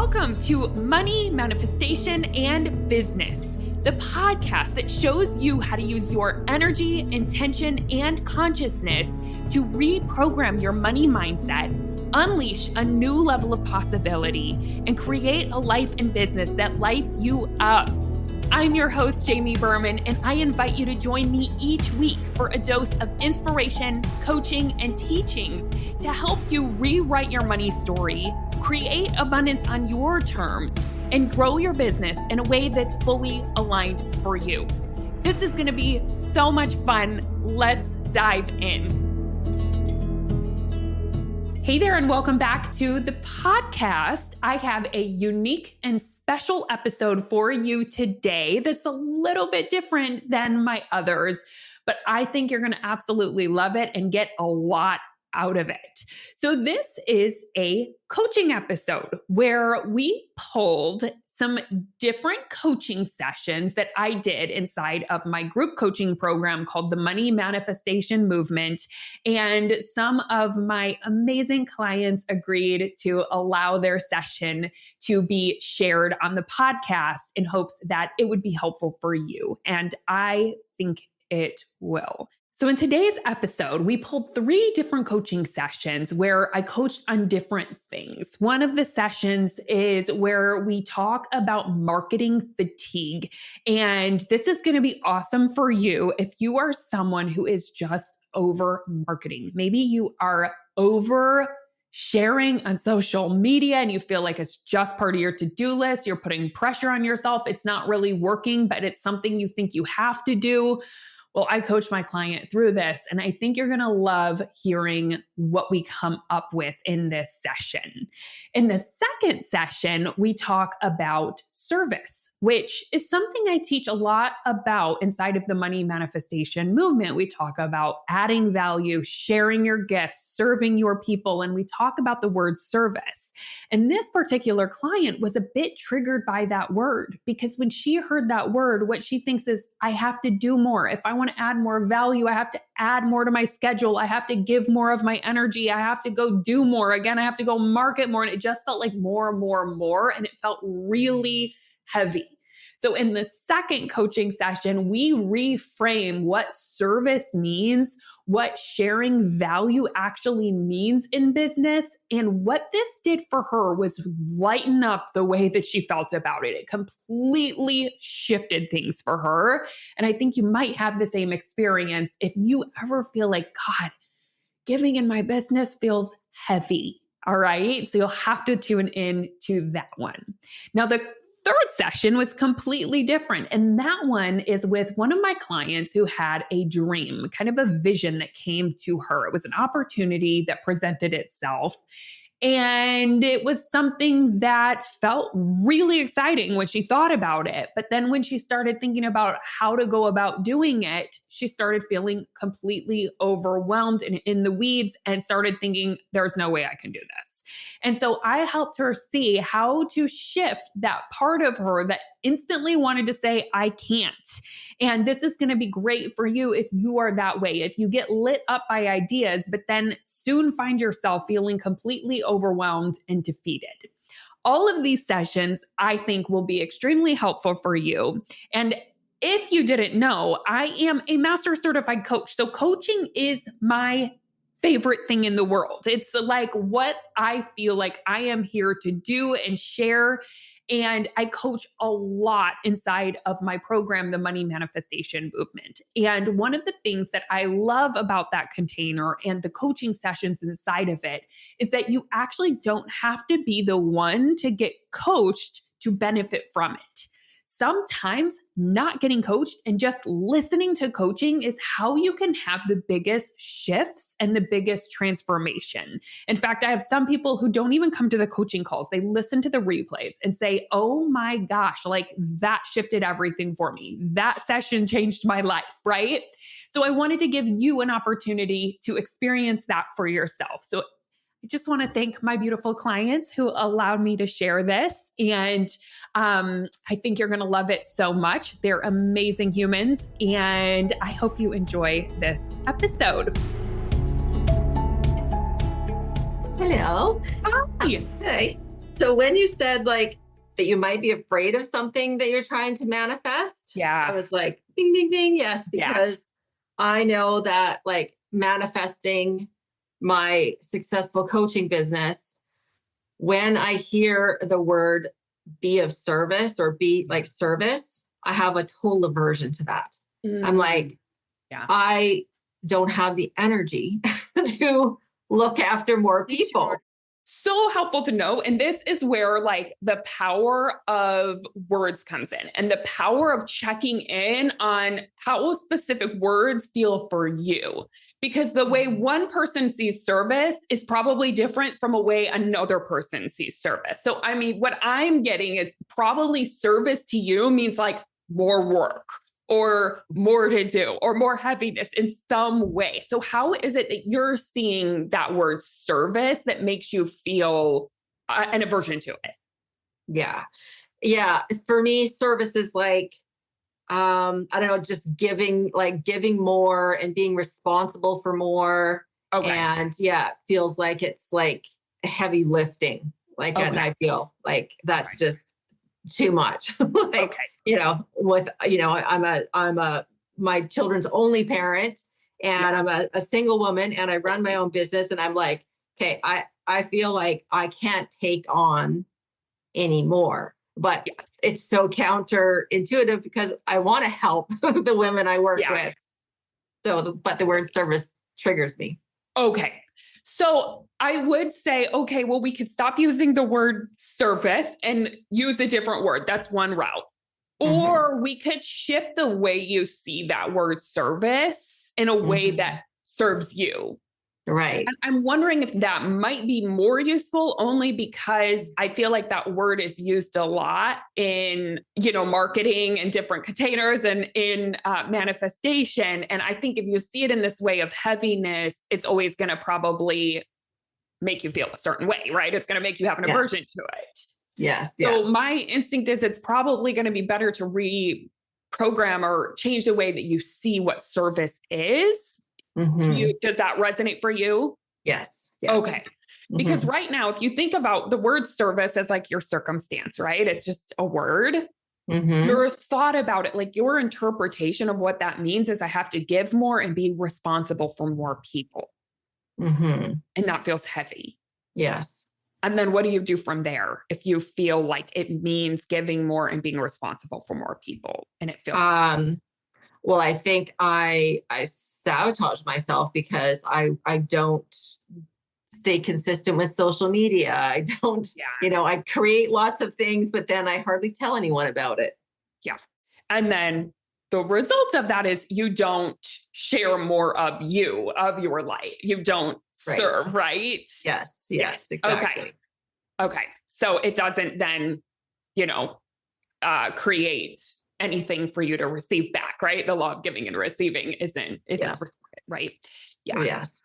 Welcome to Money, Manifestation, and Business, the podcast that shows you how to use your energy, intention, and consciousness to reprogram your money mindset, unleash a new level of possibility, and create a life and business that lights you up. I'm your host, Jamie Berman, and I invite you to join me each week for a dose of inspiration, coaching, and teachings to help you rewrite your money story, create abundance on your terms, and grow your business in a way that's fully aligned for you. This is going to be so much fun. Let's dive in. Hey there, and welcome back to the podcast. I have a unique and special episode for you today that's a little bit different than my others, but I think you're going to absolutely love it and get a lot out of it. So this is a coaching episode where we pulled some different coaching sessions that I did inside of my group coaching program called the Money Manifestation Movement. And some of my amazing clients agreed to allow their session to be shared on the podcast in hopes that it would be helpful for you. And I think it will. So in today's episode, we pulled 3 different coaching sessions where I coached on different things. One of the sessions is where we talk about marketing fatigue. And this is going to be awesome for you if you are someone who is just over marketing. Maybe you are over sharing on social media and you feel like it's just part of your to-do list. You're putting pressure on yourself. It's not really working, but it's something you think you have to do. Well, I coach my client through this, and I think you're going to love hearing what we come up with in this session. In the second session, we talk about service, which is something I teach a lot about inside of the Money Manifestation Movement. We talk about adding value, sharing your gifts, serving your people, and we talk about the word service. And this particular client was a bit triggered by that word because when she heard that word, what she thinks is, I have to do more. If I want to add more value, I have to add more to my schedule. I have to give more of my energy. I have to go do more. Again, I have to go market more. And it just felt like more. And it felt really heavy. So in the second coaching session, we reframe what service means, what sharing value actually means in business. And what this did for her was lighten up the way that she felt about it. It completely shifted things for her. And I think you might have the same experience if you ever feel like, God, giving in my business feels heavy. All right. So you'll have to tune in to that one. Now, the third session was completely different. And that one is with one of my clients who had a dream, kind of a vision that came to her. It was an opportunity that presented itself. And it was something that felt really exciting when she thought about it. But then when she started thinking about how to go about doing it, she started feeling completely overwhelmed and in the weeds and started thinking, there's no way I can do this. And so I helped her see how to shift that part of her that instantly wanted to say, I can't. And this is going to be great for you if you are that way, if you get lit up by ideas, but then soon find yourself feeling completely overwhelmed and defeated. All of these sessions, I think, will be extremely helpful for you. And if you didn't know, I am a master certified coach. So coaching is my favorite thing in the world. It's like what I feel like I am here to do and share. And I coach a lot inside of my program, the Money Manifestation Movement. And one of the things that I love about that container and the coaching sessions inside of it is that you actually don't have to be the one to get coached to benefit from it. Sometimes not getting coached and just listening to coaching is how you can have the biggest shifts and the biggest transformation. In fact, I have some people who don't even come to the coaching calls. They listen to the replays and say, oh my gosh, like that shifted everything for me. That session changed my life, right? So I wanted to give you an opportunity to experience that for yourself. So I just want to thank my beautiful clients who allowed me to share this. And I think you're going to love it so much. They're amazing humans. And I hope you enjoy this episode. Hello. Hi. Hi. So when you said like that you might be afraid of something that you're trying to manifest, Yeah. I was like, ding, ding, ding. Yes, Yeah. because I know that like manifesting my successful coaching business, when I hear the word be of service or be like service, I have a total aversion to that. I'm like, yeah, I don't have the energy to look after more people. so helpful to know. And this is where like the power of words comes in and the power of checking in on how specific words feel for you. Because the way one person sees service is probably different from a way another person sees service. So, I mean, what I'm getting is probably service to you means like more work or more to do or more heaviness in some way. So how is it that you're seeing that word service that makes you feel an aversion to it? Yeah. Yeah. For me, service is like, I don't know, just giving more and being responsible for more. Okay. And yeah, it feels like it's like heavy lifting. Like, and I feel like that's just too much. Like, I'm my children's only parent and I'm a single woman and I run my own business. And I'm like, okay, I feel like I can't take on anymore, but it's so counterintuitive because I want to help the women I work with. So, but the word service triggers me. Okay. So I would say, okay, well, we could stop using the word service and use a different word. That's one route. Or we could shift the way you see that word service in a way that serves you. Right. And I'm wondering if that might be more useful only because I feel like that word is used a lot in, marketing and different containers and in manifestation. And I think if you see it in this way of heaviness, it's always going to probably make you feel a certain way, right? It's going to make you have an aversion to it. Yes. So my instinct is it's probably going to be better to reprogram or change the way that you see what service is. Does that resonate for you? Yes. Okay. Because right now, if you think about the word service as like your circumstance, right? It's just a word. Your thought about it, like your interpretation of what that means is I have to give more and be responsible for more people. And that feels heavy. Yes. And then what do you do from there if you feel like it means giving more and being responsible for more people and it feels well, I think I sabotage myself because I don't stay consistent with social media. I don't, I create lots of things, but then I hardly tell anyone about it. Yeah. And then the result of that is you don't share more of your light. You don't serve, right? Yes, exactly. Okay. So it doesn't then, create anything for you to receive back, right? The law of giving and receiving is not reciprocated, right? Yeah. Yes.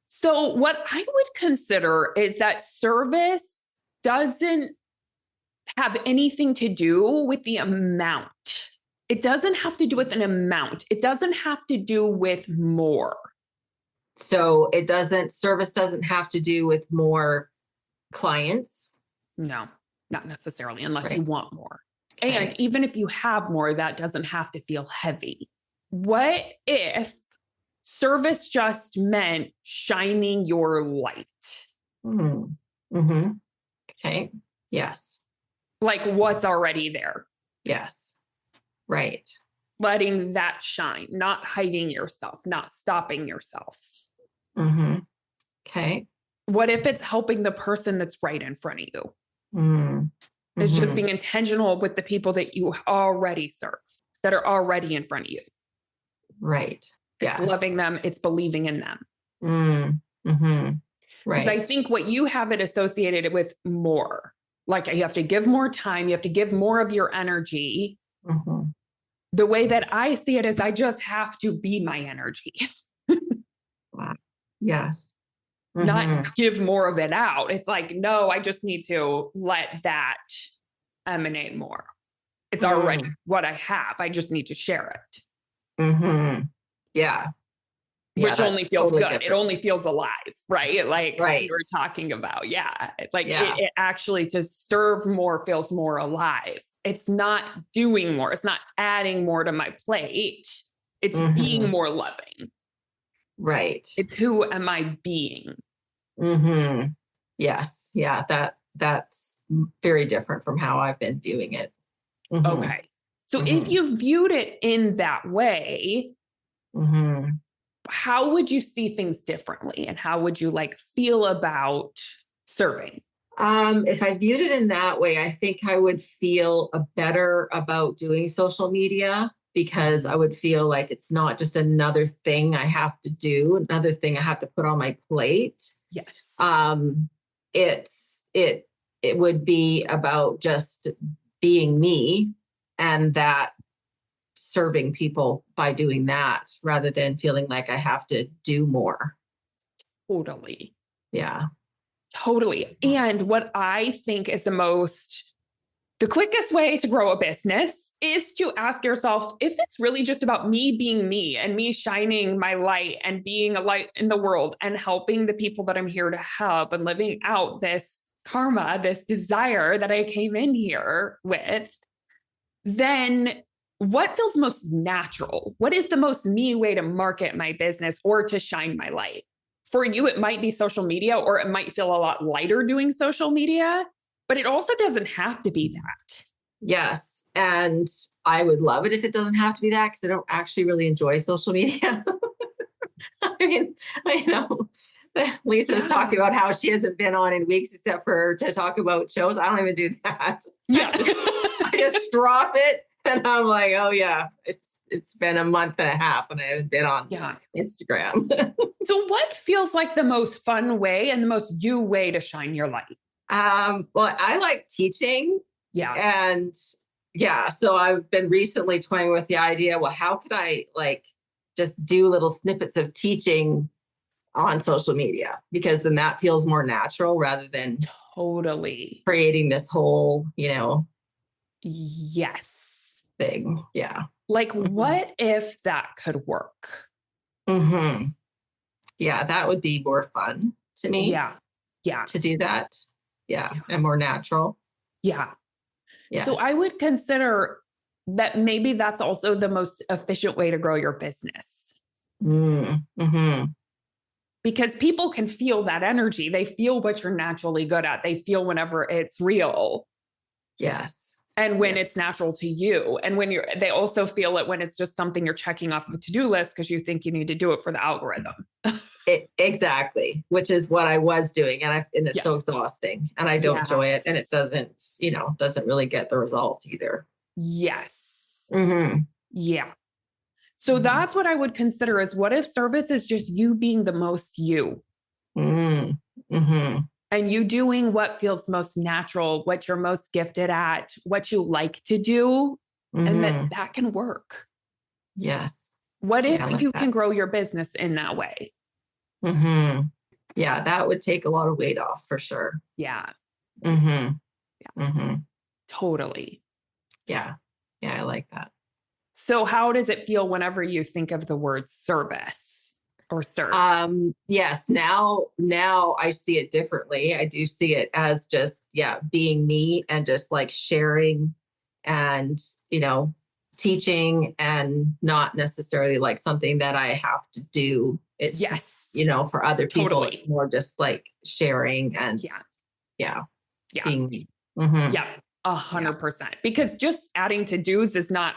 So what I would consider is that service doesn't have anything to do with the amount. It doesn't have to do with an amount. It doesn't have to do with more. So service doesn't have to do with more clients? No, not necessarily, unless you want more. Okay. And even if you have more, that doesn't have to feel heavy. What if service just meant shining your light? Okay. Yes. Like what's already there. Yes. Right. Letting that shine, not hiding yourself, not stopping yourself. Okay. What if it's helping the person that's right in front of you? It's just being intentional with the people that you already serve, that are already in front of you. Right. It's loving them. It's believing in them. Right. Because I think what you have it associated with more, like you have to give more time, you have to give more of your energy. The way that I see it is I just have to be my energy. Wow. Yes. Not give more of it out. It's like, no, I just need to let that emanate more. It's already what I have. I just need to share it. Yeah. Which that's only feels totally good. It different. only feels alive, right? Like Right. you were talking about. Yeah. Like Yeah. it actually to serve more feels more alive. It's not doing more. It's not adding more to my plate. It's being more loving. Right. It's who am I being? Yes. Yeah. That's very different from how I've been viewing it. Okay. So if you viewed it in that way, how would you see things differently? And how would you like feel about serving? If I viewed it in that way, I think I would feel better about doing social media, because I would feel like it's not just another thing I have to do, another thing I have to put on my plate. Yes. It would be about just being me, and that serving people by doing that, rather than feeling like I have to do more. Totally. Yeah. Totally. And what I think is the quickest way to grow a business is to ask yourself if it's really just about me being me and me shining my light and being a light in the world and helping the people that I'm here to help and living out this karma, this desire that I came in here with, then what feels most natural? What is the most me way to market my business or to shine my light? For you, it might be social media, or it might feel a lot lighter doing social media, but it also doesn't have to be that. Yes. And I would love it if it doesn't have to be that, because I don't actually really enjoy social media. I mean, I know Lisa's talking about how she hasn't been on in weeks except for to talk about shows. I don't even do that. Yeah. I just drop it and I'm like, oh yeah, it's been a month and a half and I haven't been on Instagram. So what feels like the most fun way and the most you way to shine your light? Well, I like teaching. Yeah. And yeah, so I've been recently toying with the idea, well, how could I like just do little snippets of teaching on social media? Because then that feels more natural rather than totally creating this whole, yes, thing. Yeah. Like, what if that could work? Yeah, that would be more fun to me. Yeah. To do that. Yeah. And more natural. Yeah. Yes. So I would consider that maybe that's also the most efficient way to grow your business. Because people can feel that energy. They feel what you're naturally good at. They feel whenever it's real. Yes. And when it's natural to you. And when they also feel it when it's just something you're checking off of a to-do list because you think you need to do it for the algorithm. Exactly. Which is what I was doing. And it's so exhausting and I don't enjoy it. And it doesn't really get the results either. Yes. Yeah. So that's what I would consider is, what if service is just you being the most you? And you doing what feels most natural, what you're most gifted at, what you like to do, and that can work. Yes. What if you can grow your business in that way? Yeah, that would take a lot of weight off for sure. Yeah. Totally. Yeah. Yeah, I like that. So how does it feel whenever you think of the word service or serve? Yes. Now I see it differently. I do see it as just, being me and just like sharing and, teaching, and not necessarily like something that I have to do. It's, for other people, totally. It's more just like sharing and being me. Yeah. 100%. Because just adding to-dos is not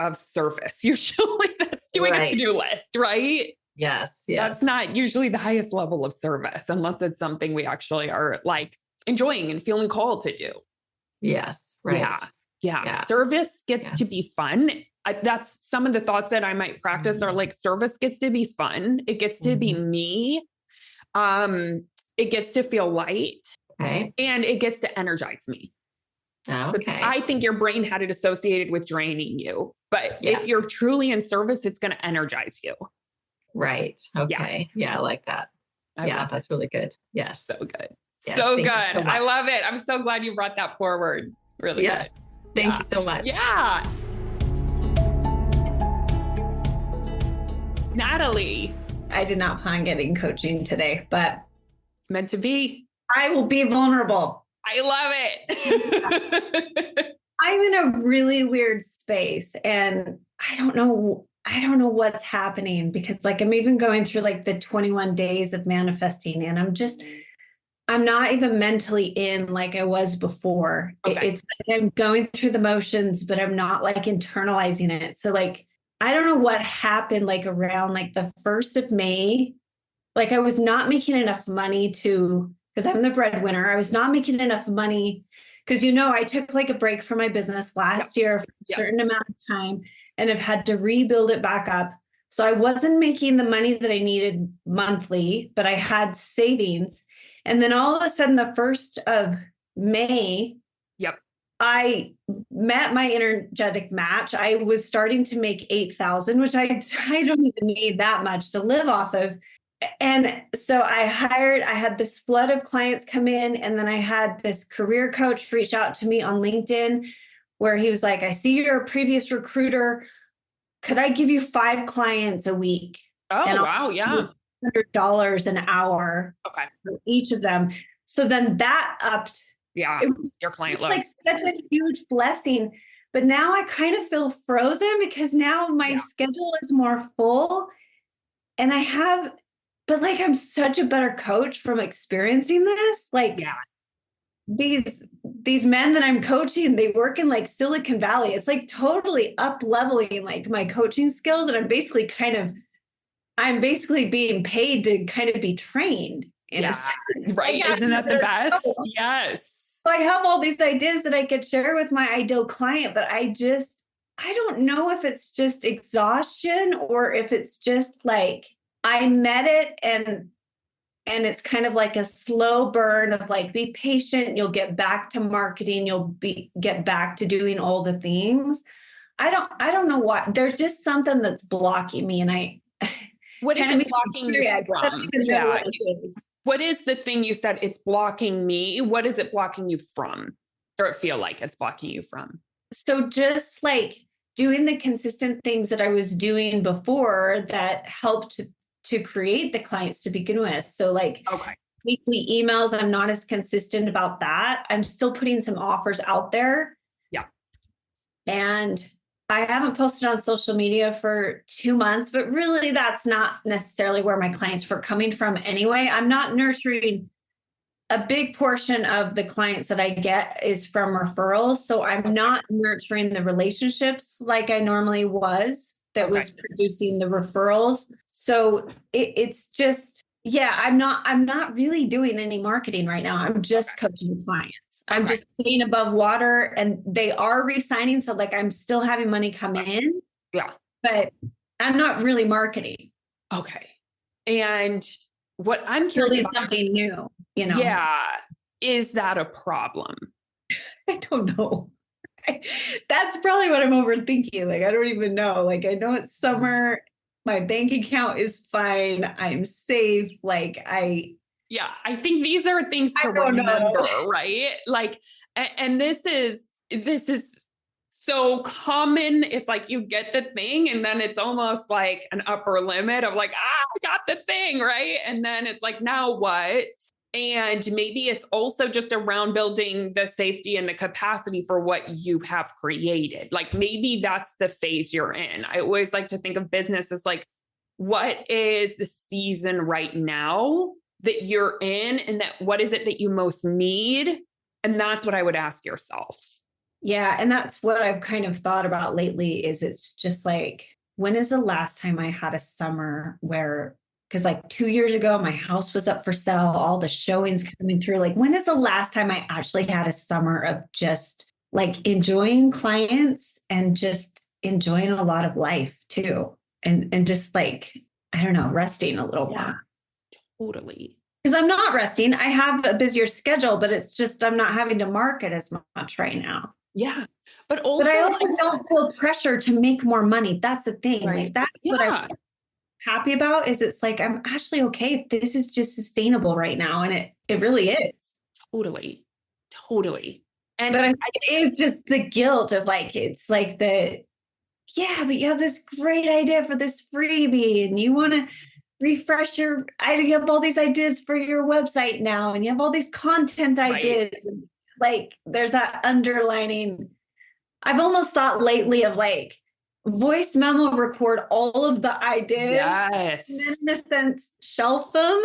of service. Usually that's doing a to-do list, right? Yes. That's not usually the highest level of service unless it's something we actually are like enjoying and feeling called to do. Yes. Right. Yeah. Service gets to be fun. That's some of the thoughts that I might practice are like, service gets to be fun. It gets to be me. It gets to feel light. Okay. And it gets to energize me. Okay. I think your brain had it associated with draining you, but if you're truly in service, it's going to energize you. Right. Okay. Yeah, I like that. That's really good. Yes. So good. Yes, so good. I love it. I'm so glad you brought that forward. Really good. Thank you so much. Yeah. Natalie, I did not plan on getting coaching today, but It's meant to be. I will be vulnerable. I love it. I'm in a really weird space and I don't know what's happening because like I'm even going through like the 21 days of manifesting and I'm not even mentally in like I was before. Okay. It's like I'm going through the motions, but I'm not like internalizing it. So like, I don't know what happened like around like the 1st of May. Like I was not making enough money because I'm the breadwinner. I was not making enough money because, I took like a break from my business last year for a certain amount of time and have had to rebuild it back up. So I wasn't making the money that I needed monthly, but I had savings. And then all of a sudden, the 1st of May, I met my energetic match. I was starting to make 8,000, which I don't even need that much to live off of. And so I had this flood of clients come in, and then I had this career coach reach out to me on LinkedIn where he was like, I see you're a previous recruiter. Could I give you 5 clients a week? Oh, wow. Yeah. $100 an hour. Okay. For each of them. So then that upped. Yeah. Your client load. Like such a huge blessing. But now I kind of feel frozen because now my schedule is more full. And but like I'm such a better coach from experiencing this. Like these men that I'm coaching, they work in like Silicon Valley. It's like totally up leveling like my coaching skills. And I'm basically being paid to kind of be trained in a sense. Right. Isn't that the best? Yes. So I have all these ideas that I could share with my ideal client, but I don't know if it's just exhaustion or if it's just like I met it and it's kind of like a slow burn of like, be patient. You'll get back to marketing. Get back to doing all the things. I don't know why. There's just something that's blocking me. And what is it blocking you from? Yeah. What is the thing you said? It's blocking me. What is it blocking you from? Or it feel like it's blocking you from? So just like doing the consistent things that I was doing before that helped to create the clients to begin with. So like weekly emails, I'm not as consistent about that. I'm still putting some offers out there. Yeah. And I haven't posted on social media for 2 months, but really that's not necessarily where my clients were coming from anyway. I'm not nurturing. A big portion of the clients that I get is from referrals. So I'm not nurturing the relationships like I normally was that was producing the referrals. So it's just, I'm not really doing any marketing right now. I'm just coaching clients. I'm just staying above water and they are re-signing. So like I'm still having money come in. Yeah. But I'm not really marketing. Okay. And what I'm curious about, something new, Yeah. Is that a problem? I don't know. That's probably what I'm overthinking. Like, I don't even know. Like, I know it's summer. My bank account is fine. I'm safe. I think these are things to remember, right? Like, and this is so common. It's like you get the thing and then it's almost like an upper limit of like, I got the thing, right? And then it's like, now what? And maybe it's also just around building the safety and the capacity for what you have created. Like maybe that's the phase you're in. I always like to think of business as like, what is the season right now that you're in? And that what is it that you most need? And that's what I would ask yourself. Yeah. And that's what I've kind of thought about lately is it's just like, when is the last time I had a summer where, because like 2 years ago, my house was up for sale, all the showings coming through. Like, when is the last time I actually had a summer of just like enjoying clients and just enjoying a lot of life too? And just like, I don't know, resting a little more. Totally. Because I'm not resting. I have a busier schedule, but it's just, I'm not having to market as much right now. Yeah. But I also don't feel pressure to make more money. That's the thing. Right. Like, that's what I'm happy about is it's like, I'm actually okay. This is just sustainable right now. And it really is. Totally. And but it is just the guilt of like, it's like but you have this great idea for this freebie and you want to refresh you have all these ideas for your website now, and you have all these content ideas. And like there's that underlining. I've almost thought lately of like voice memo record all of the ideas. Yes. And then in a sense, shelf them.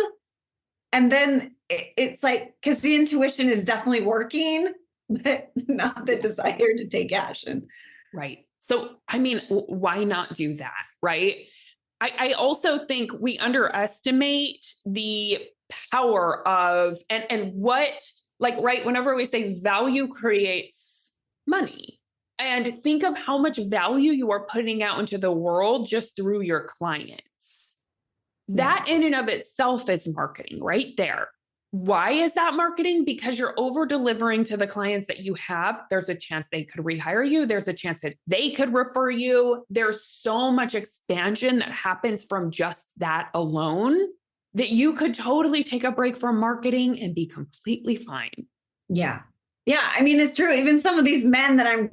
And then it's like, because the intuition is definitely working, but not the desire to take action. Right. So, I mean, why not do that? Right. I also think we underestimate the power of, and what, like, right, whenever we say value creates money, and think of how much value you are putting out into the world just through your clients. That in and of itself is marketing right there. Why is that marketing? Because you're over delivering to the clients that you have. There's a chance they could rehire you. There's a chance that they could refer you. There's so much expansion that happens from just that alone that you could totally take a break from marketing and be completely fine. Yeah. Yeah. I mean, it's true. Even some of these men that I'm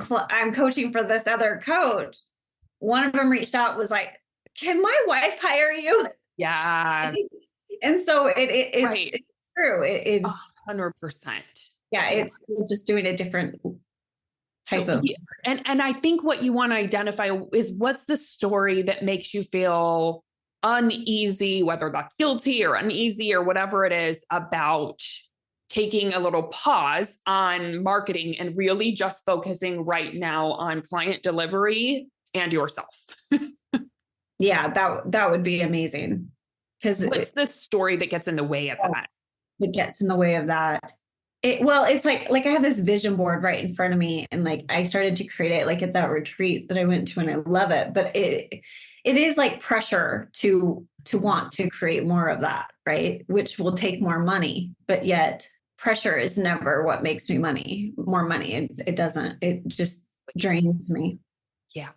coaching for this other coach, one of them reached out, was like, can my wife hire you? Yeah. And so it's, right. it's true. It's 100%. Yeah. It's just doing a different type of. Yeah. And I think what you want to identify is what's the story that makes you feel uneasy, whether that's guilty or uneasy or whatever it is, about taking a little pause on marketing and really just focusing right now on client delivery and yourself. Yeah, that would be amazing. Because what's the story that gets in the way of that? That gets in the way of that. It's like I have this vision board right in front of me, and like I started to create it like at that retreat that I went to, and I love it. But it is like pressure to want to create more of that, right? Which will take more money, but yet pressure is never what makes me more money. It doesn't. It just drains me. Yeah.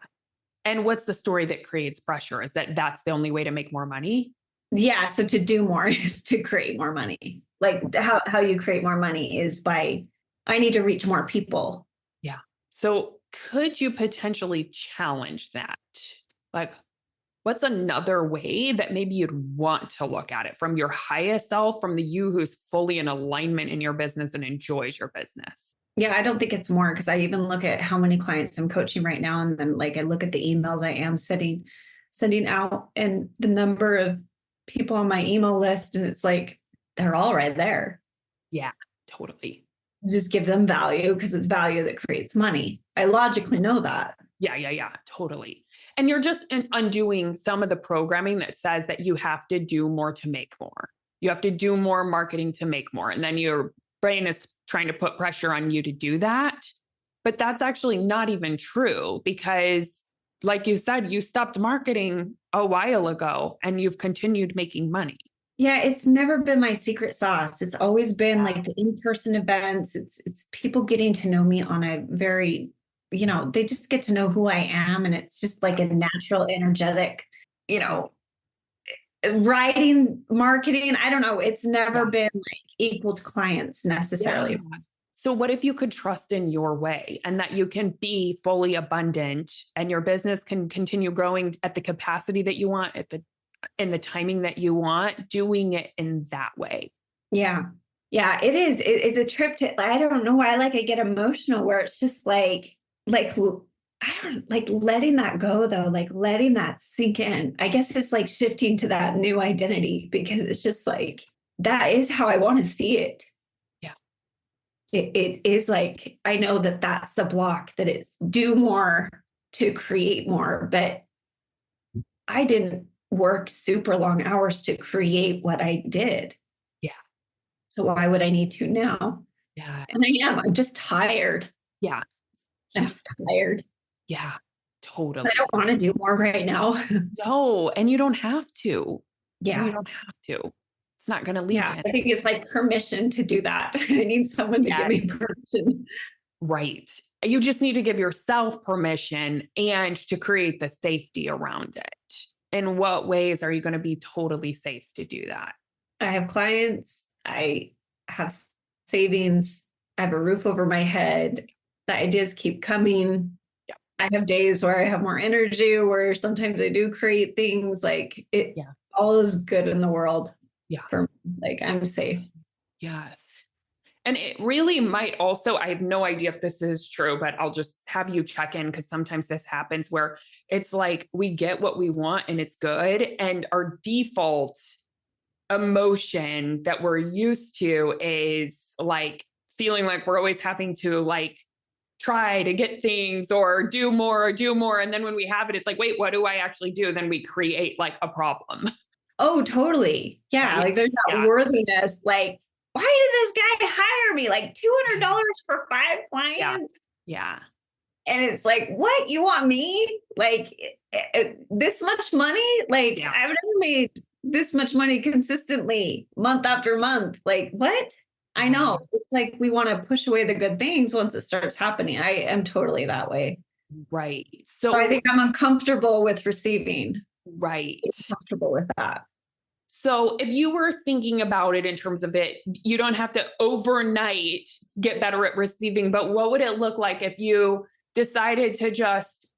And what's the story that creates pressure? Is that's the only way to make more money? Yeah. So to do more is to create more money. Like how you create more money is by, I need to reach more people. Yeah. So could you potentially challenge that? Like, what's another way that maybe you'd want to look at it from your highest self, from the you who's fully in alignment in your business and enjoys your business? Yeah, I don't think it's more, because I even look at how many clients I'm coaching right now. And then like I look at the emails I am sending out and the number of people on my email list. And it's like, they're all right there. Yeah, totally. Just give them value, because it's value that creates money. I logically know that. Yeah, totally. And you're just undoing some of the programming that says that you have to do more to make more. You have to do more marketing to make more. And then your brain is trying to put pressure on you to do that. But that's actually not even true, because like you said, you stopped marketing a while ago and you've continued making money. Yeah, it's never been my secret sauce. It's always been like the in-person events. It's people getting to know me on a very, they just get to know who I am. And it's just like a natural, energetic, writing, marketing. I don't know. It's never been like equal to clients necessarily. Yeah. So what if you could trust in your way, and that you can be fully abundant and your business can continue growing at the capacity that you want, in the timing that you want, doing it in that way? Yeah. Yeah, it is. It's a trip to, I don't know why, like I get emotional, where it's just like, I don't like letting that go though, like letting that sink in. I guess it's like shifting to that new identity, because it's just like, that is how I want to see it. Yeah. It is like, I know that that's the block, that it's do more to create more, but I didn't work super long hours to create what I did. Yeah. So why would I need to now? Yeah. And I'm just tired. Yeah. I'm just tired. Yeah, totally. But I don't want to do more right now. No, and you don't have to. Yeah. You don't have to. It's not going to lead to I think it's like permission to do that. I need someone to give me permission. Right. You just need to give yourself permission and to create the safety around it. In what ways are you going to be totally safe to do that? I have clients. I have savings. I have a roof over my head. The ideas keep coming. Yeah. I have days where I have more energy, where sometimes I do create things like it. Yeah. all is good in the world. Yeah. For me. Like I'm safe. Yes. And it really might also, I have no idea if this is true, but I'll just have you check in because sometimes this happens where it's like we get what we want and it's good. And our default emotion that we're used to is like feeling like we're always having to like try to get things or do more. And then when we have it, it's like, wait, what do I actually do? Then we create like a problem. Oh, totally. Yeah. Right? Like there's that Yeah. worthiness. Like, why did this guy hire me? Like $200 for 5 clients? Yeah. And it's like, what? You want me? Like this much money? Like Yeah. I've never made this much money consistently month after month. Like what? I know. It's like we want to push away the good things once it starts happening. I am totally that way. Right. So I think I'm uncomfortable with receiving. Right. Comfortable with that. So if you were thinking about it in terms of it, you don't have to overnight get better at receiving, but what would it look like if you decided to just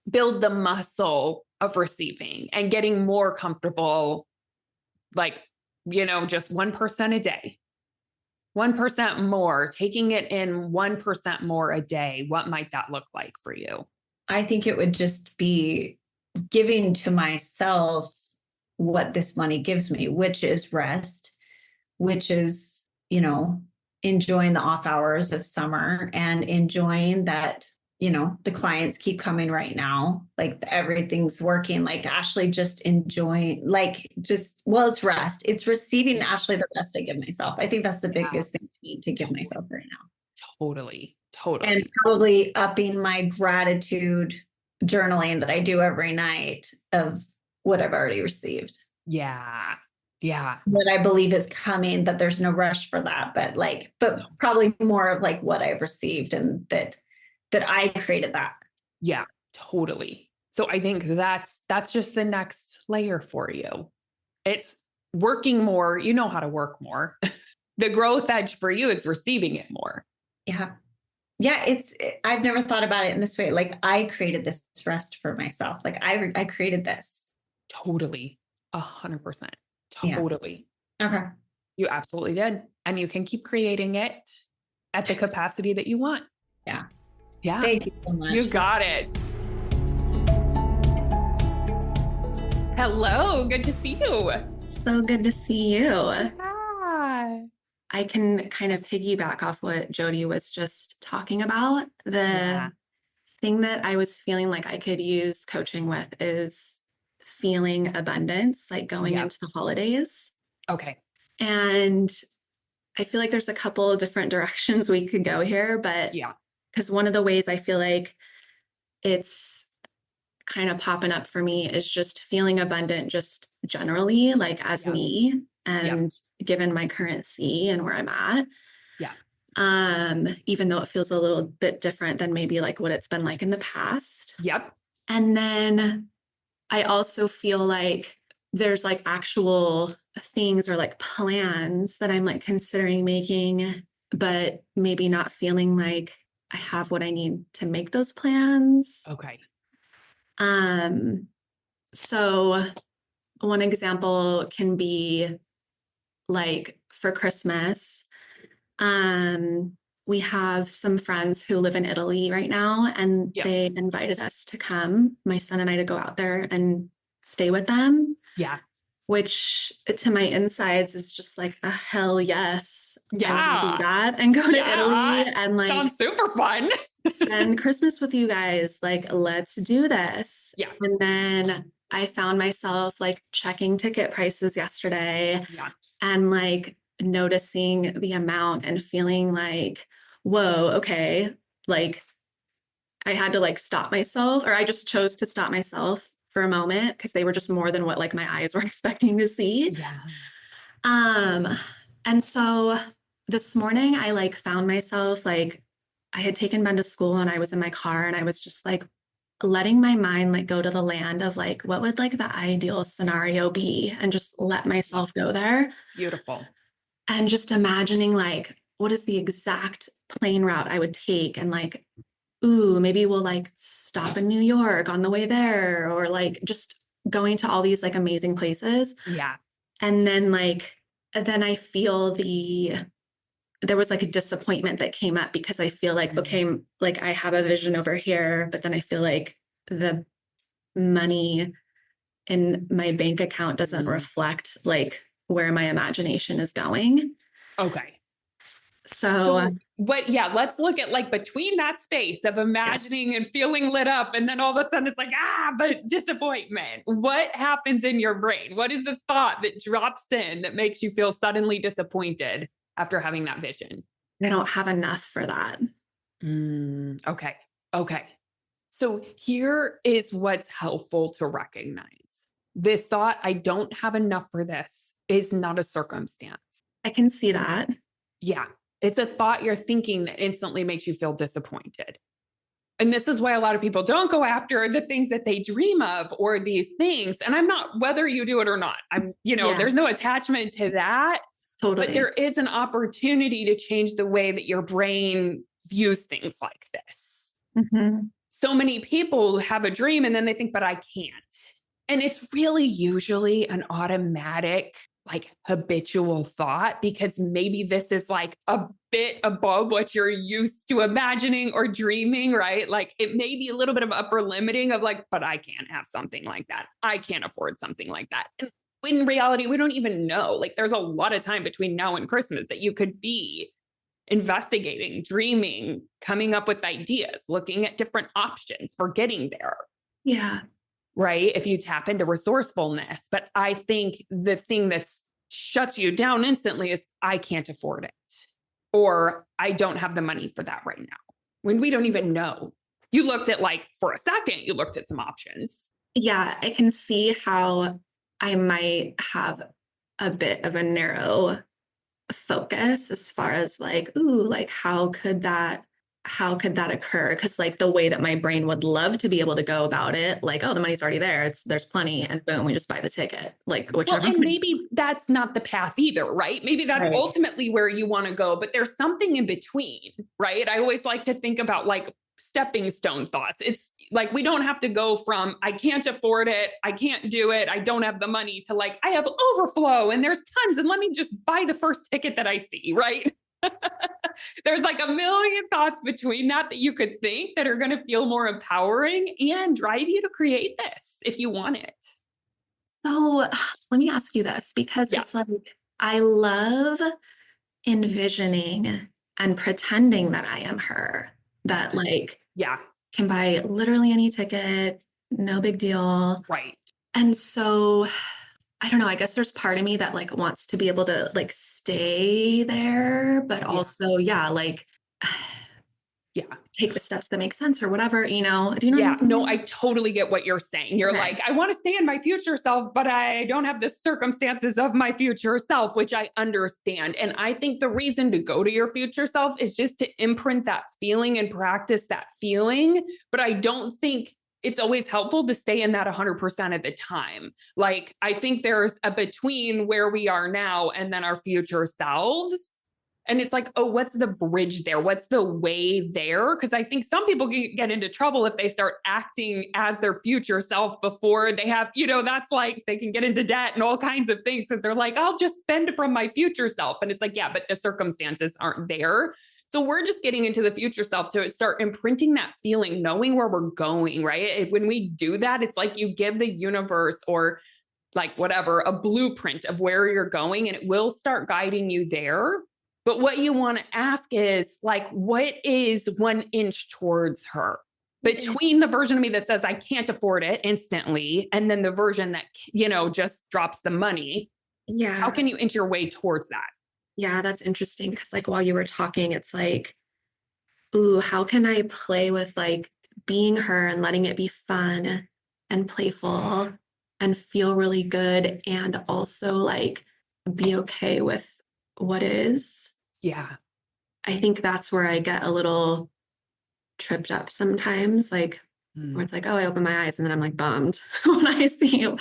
build the muscle of receiving and getting more comfortable, like, just 1% a day, 1% more, taking it in 1% more a day? What might that look like for you? I think it would just be giving to myself what this money gives me, which is rest, which is, enjoying the off hours of summer and enjoying that, the clients keep coming right now. Like everything's working, like Ashley just enjoying, it's rest. It's receiving Ashley the rest I give myself. I think that's the biggest thing I need to give myself right now. Totally. And probably upping my gratitude journaling that I do every night of what I've already received. Yeah. What I believe is coming, that there's no rush for that, but probably more of like what I've received and that I created that. Yeah, totally. So I think that's just the next layer for you. It's working more. You know how to work more. The growth edge for you is receiving it more. Yeah. Yeah. I've never thought about it in this way. Like I created this rest for myself. Like I created this. Totally. 100%. Totally. Yeah. Okay. You absolutely did. And you can keep creating it at the capacity that you want. Yeah. Yeah. Thank you so much. You got it. Hello. Good to see you. So good to see you. Hi. I can kind of piggyback off what Jody was just talking about. The thing that I was feeling like I could use coaching with is feeling abundance, like going into the holidays. Okay. And I feel like there's a couple of different directions we could go here, but because one of the ways I feel like it's kind of popping up for me is just feeling abundant, just generally, like as me and given my current C and where I'm at. Even though it feels a little bit different than maybe like what it's been like in the past. Yep. And then I also feel like there's like actual things or like plans that I'm like considering making, but maybe not feeling like I have what I need to make those plans. Okay. So one example can be like for Christmas, we have some friends who live in Italy right now, and they invited us to come, my son and I, to go out there and stay with them. Yeah. Which to my insides is just like a hell yes. Yeah. I want to do that and go to Italy and like sounds super fun. spend Christmas with you guys. Like, let's do this. Yeah. And then I found myself like checking ticket prices yesterday and like noticing the amount and feeling like, whoa, okay. Like I had to like stop myself, or I just chose to stop myself for a moment because they were just more than what like my eyes were expecting to see. And so this morning I like found myself like I had taken Ben to school and I was in my car and I was just like letting my mind like go to the land of like what would like the ideal scenario be and just let myself go there. Beautiful. And just imagining like what is the exact plane route I would take, and like, ooh, maybe we'll like stop in New York on the way there, or like just going to all these like amazing places. Yeah. And then then I feel there was like a disappointment that came up because I feel like, okay, like I have a vision over here, but then I feel like the money in my bank account doesn't reflect like where my imagination is going. Okay. So let's look at like between that space of imagining and feeling lit up. And then all of a sudden it's like, but disappointment. What happens in your brain? What is the thought that drops in that makes you feel suddenly disappointed after having that vision? I don't have enough for that. Okay. Okay. So here is what's helpful to recognize. This thought, I don't have enough for this, is not a circumstance. I can see that. Yeah. It's a thought you're thinking that instantly makes you feel disappointed. And this is why a lot of people don't go after the things that they dream of or these things. And I'm not, whether you do it or not, there's no attachment to that. Totally. But there is an opportunity to change the way that your brain views things like this. Mm-hmm. So many people have a dream and then they think, but I can't. And it's really usually an automatic, like habitual thought, because maybe this is like a bit above what you're used to imagining or dreaming, right? Like it may be a little bit of upper limiting of like, but I can't have something like that. I can't afford something like that. And in reality, we don't even know. Like there's a lot of time between now and Christmas that you could be investigating, dreaming, coming up with ideas, looking at different options for getting there. Yeah. Right? If you tap into resourcefulness. But I think the thing that shuts you down instantly is I can't afford it. Or I don't have the money for that right now. When we don't even know. You looked at for a second, you looked at some options. Yeah, I can see how I might have a bit of a narrow focus as far as how could that occur? Because the way that my brain would love to be able to go about it, the money's already there, there's plenty, and boom, we just buy the ticket, whichever. And maybe that's not the path either, right? Maybe that's ultimately where you want to go, but there's something in between, right? I always like to think about stepping stone thoughts. It's we don't have to go from I can't afford it, I can't do it, I don't have the money to I have overflow and there's tons and let me just buy the first ticket that I see, right? There's a million thoughts between that you could think that are going to feel more empowering and drive you to create this if you want it. So let me ask you this, because it's I love envisioning and pretending that I am her, that can buy literally any ticket, no big deal. Right. And so I don't know, I guess there's part of me that wants to be able to stay there, but also, take the steps that make sense or whatever, do you know what I'm saying? No, I totally get what you're saying. You're I want to stay in my future self, but I don't have the circumstances of my future self, which I understand. And I think the reason to go to your future self is just to imprint that feeling and practice that feeling. But I don't think it's always helpful to stay in that 100% of the time. I think there's a between where we are now and then our future selves. And it's what's the bridge there? What's the way there? Because I think some people get into trouble if they start acting as their future self before they have, that's they can get into debt and all kinds of things because they're I'll just spend from my future self. And it's but the circumstances aren't there. So we're just getting into the future self to start imprinting that feeling, knowing where we're going, right? When we do that, it's you give the universe or whatever, a blueprint of where you're going and it will start guiding you there. But what you want to ask is what is 1 inch towards her between the version of me that says I can't afford it instantly and then the version that, just drops the money. Yeah. How can you inch your way towards that? Yeah, that's interesting because while you were talking, it's ooh, how can I play with being her and letting it be fun and playful and feel really good and also be okay with what is? Yeah. I think that's where I get a little tripped up sometimes, where it's oh, I open my eyes and then I'm bummed when I see you,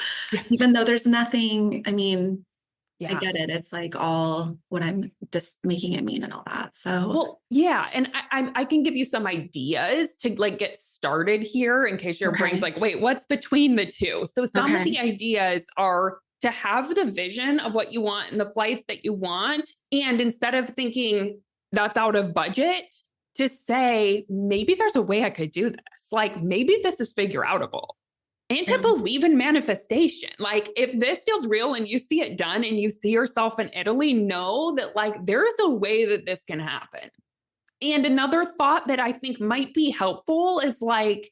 even though there's nothing, I get it. It's like all what I'm just making it mean and all that. So, well, yeah. And I can give you some ideas to like get started here in case your brain's like, wait, what's between the two? So some of the ideas are to have the vision of what you want and the flights that you want. And instead of thinking that's out of budget, to say, maybe there's a way I could do this. Like maybe this is figure outable. And to believe in manifestation. Like if this feels real and you see it done and you see yourself in Italy, know that like there's a way that this can happen. And another thought that I think might be helpful is like,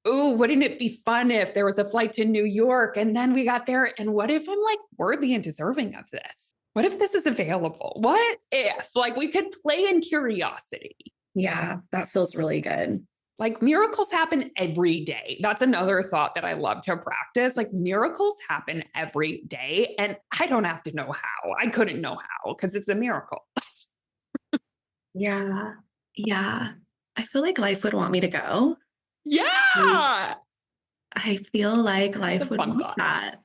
oh, wouldn't it be fun if there was a flight to New York and then we got there? And what if I'm like worthy and deserving of this? What if this is available? What if like we could play in curiosity? Yeah, that feels really good. Like miracles happen every day. That's another thought that I love to practice. Like miracles happen every day. And I don't have to know how. I couldn't know how because it's a miracle. Yeah. Yeah. I feel like life would want me to go. Yeah. I feel like life would want that.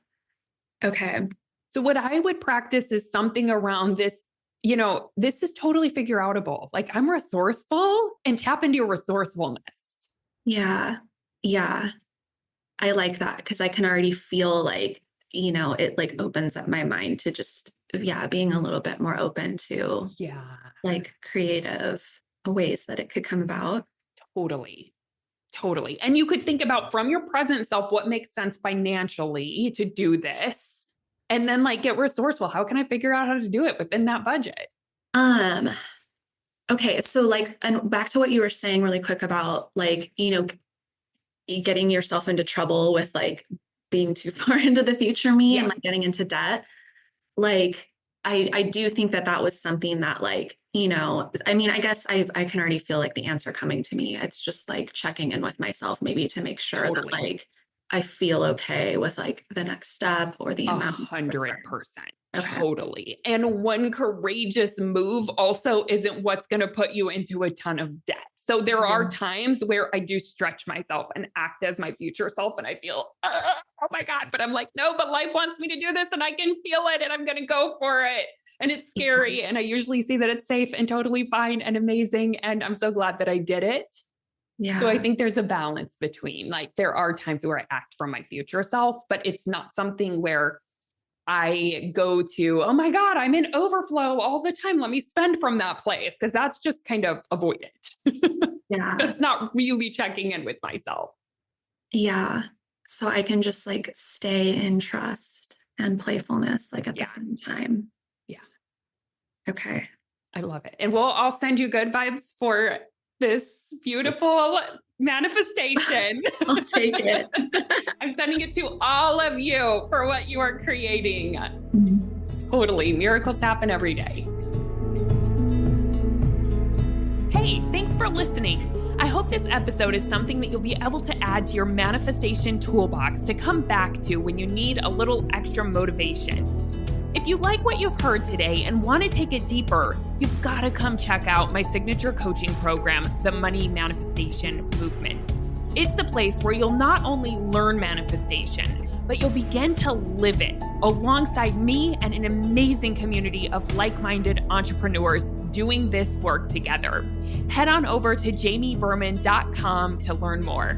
Okay. So what I would practice is something around this. You know, this is totally figure outable. Like I'm resourceful and tap into your resourcefulness. Yeah. Yeah. I like that because I can already feel like, you know, it like opens up my mind to just, being a little bit more open to like creative ways that it could come about. Totally. And you could think about from your present self, what makes sense financially to do this. And then like get resourceful. How can I figure out how to do it within that budget? Okay. So like, and back to what you were saying really quick about like, you know, getting yourself into trouble with like being too far into the future me and like getting into debt. Like, I do think that was something that like, you know, I mean, I guess I can already feel like the answer coming to me. It's just like checking in with myself, maybe to make sure that like, I feel okay with like the next step or the amount. 100%. Totally. And one courageous move also isn't what's going to put you into a ton of debt. So there are times where I do stretch myself and act as my future self. And I feel, oh my God, but I'm like, no, but life wants me to do this and I can feel it and I'm going to go for it. And it's scary. And I usually see that it's safe and totally fine and amazing. And I'm so glad that I did it. Yeah. So I think there's a balance between like, there are times where I act from my future self, but it's not something where I go to, oh my God, I'm in overflow all the time. Let me spend from that place. Cause that's just kind of avoidant. That's not really checking in with myself. Yeah. So I can just like stay in trust and playfulness, like at the same time. Yeah. Okay. I love it. And I'll send you good vibes for this beautiful manifestation. I'll take it. I'm sending it to all of you for what you are creating. Totally. Miracles happen every day. Hey, thanks for listening. I hope this episode is something that you'll be able to add to your manifestation toolbox to come back to when you need a little extra motivation. If you like what you've heard today and want to take it deeper, you've got to come check out my signature coaching program, the Money Manifestation Movement. It's the place where you'll not only learn manifestation, but you'll begin to live it alongside me and an amazing community of like-minded entrepreneurs doing this work together. Head on over to jamieberman.com to learn more.